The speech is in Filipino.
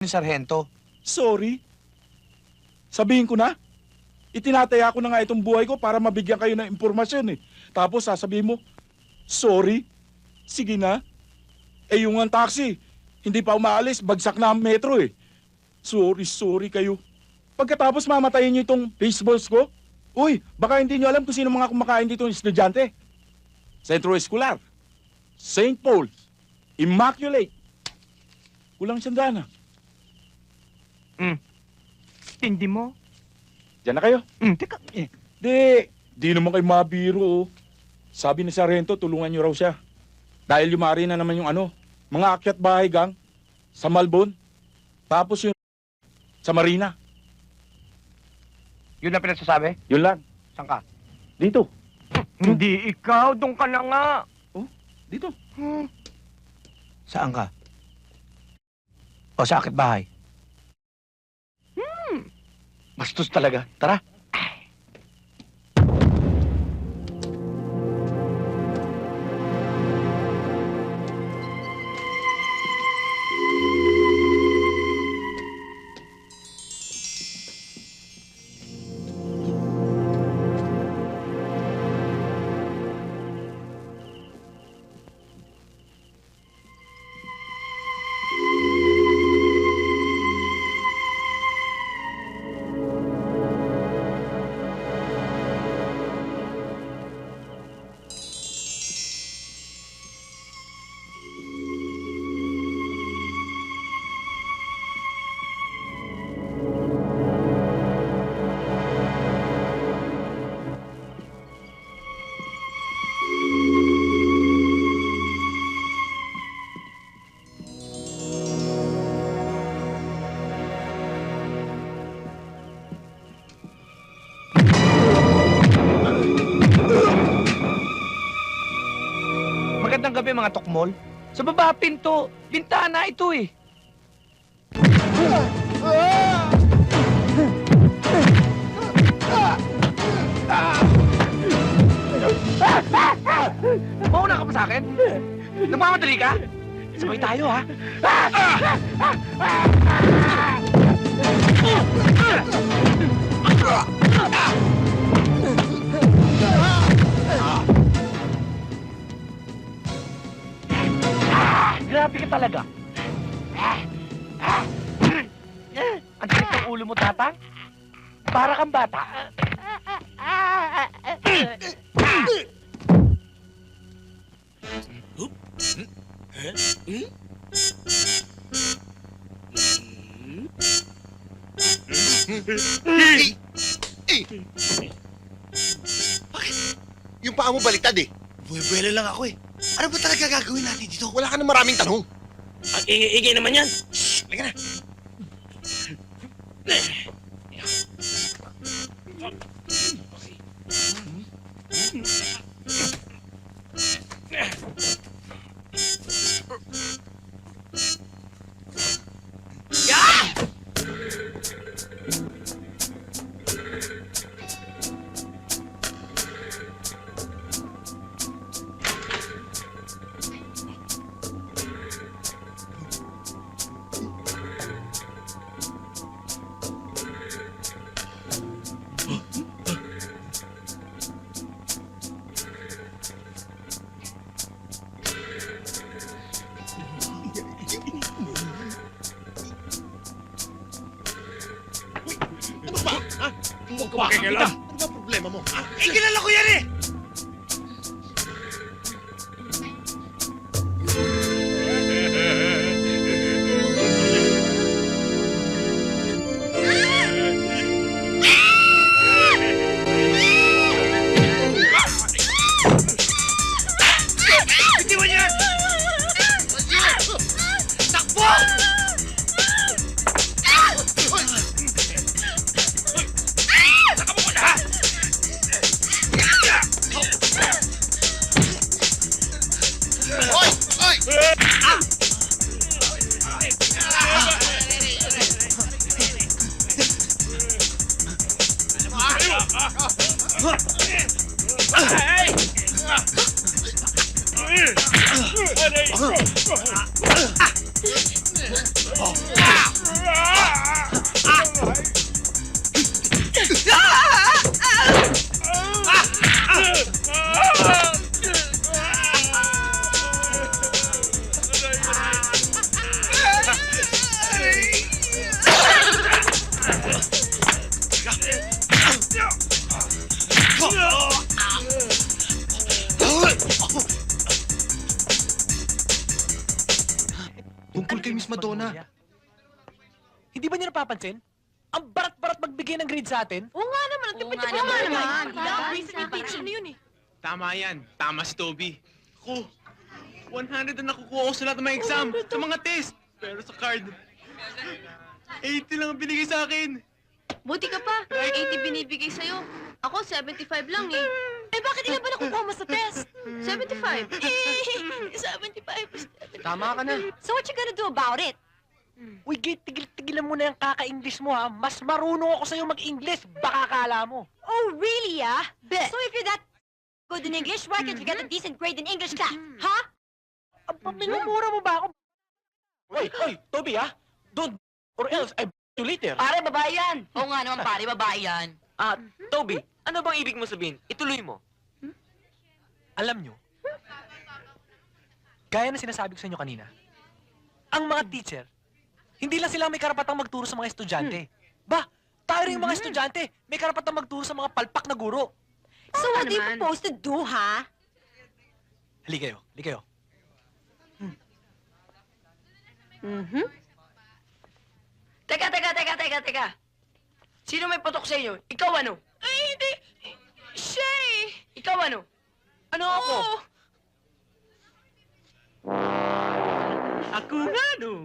ni Sargento. Sorry. Sabihin ko na. Itinataya ko na nga itong buhay ko para mabigyan kayo ng impormasyon eh. Tapos sasabihin mo, sorry. Sige na. Eh yung ang taxi, hindi pa umaalis, bagsak na ang metro eh. Sorry kayo. Pagkatapos mamatayin niyo itong baseballs ko, uy, baka hindi niyo alam kung sino mga kumakain dito ng estudyante. Centro Escolar, St. Paul's, Immaculate. Kulang siyang dana. Hindi mo? Diyan na kayo. Teka. Di naman kayo mabiro. Oh. Sabi ni Sargento, tulungan niyo raw siya. Dahil yumari na naman yung mga akyat bahay gang sa Malbon. Tapos yung sa Marina. Yun ang pinagsasabi? Yun lang. Saan ka? Dito. Hindi ikaw, doon ka na nga. Oh, dito. Saan ka? O sa akit bahay? Bastos talaga. Tara. Magandang gabi mga tokmol. Sa baba pinto, bintana ito eh. Mauna ka pa sa akin? Nagmamadali ka? Sabay tayo ha? Grabe ka talaga. Ang sakit ng ulo mo, tatang. Para kang bata. Bakit? Yung paa mo baliktad eh. Buwela lang ako eh. Ano ba talaga gagawin natin dito? Wala ka na maraming tanong. Ang ingay-ingay naman yan. Halika na. Ano ba? Ha? Huwag ka makikialam. Ano ba problema mo? Ha? Eh, kilala ko yan eh! Bitiwan niya! Takbo! Saka mo ko na, ha? Hoy! Hoy! Hey! Donna. Hindi ba niyo napapansin? Ang barat-barat magbigay ng grade sa atin. Oo nga naman, ang Oo nga tipid-tipid naman. naman. Hindi lang Recent yung teacher na yun eh. Tama yan. Tama si Toby. Ako, 100 na nakukuha ko sa lahat ng mga exam, sa mga test. Pero sa card, 80 lang ang binigay sa akin. Buti ka pa, 80 binibigay sa'yo. Ako, 75 lang eh. Eh, bakit ilan ba nakukuha mo sa test? 75. 75. Tama ka na. So what you gonna do about it? Uy, tigil-tigilan mo na yung kaka-English mo ha. Mas marunong ako sa'yo mag-English. Baka kala mo. Oh, really, ah? Bet. So if you're that good in English, why can't you get a decent grade in English class? Huh? Aba, minumura mo ba ako? Hoy, Toby ha? Don't, or else I you later. Pare, babae yan. Oo nga naman, pare, babae yan. Toby, ano bang ibig mo sabihin? Ituloy mo. Alam nyo, gaya na sinasabi ko sa inyo kanina, ang mga teacher, hindi lang sila may karapatang magturo sa mga estudyante. Ba, tayo rin yung mga estudyante, may karapatang magturo sa mga palpak na guro. So what do you naman. propose to do, ha? Hali kayo, hali kayo. Teka. Sino may putok sa inyo? Ikaw ano? Ay, hindi. Siya eh. Ikaw ano? Ano ako? Ako nga, no?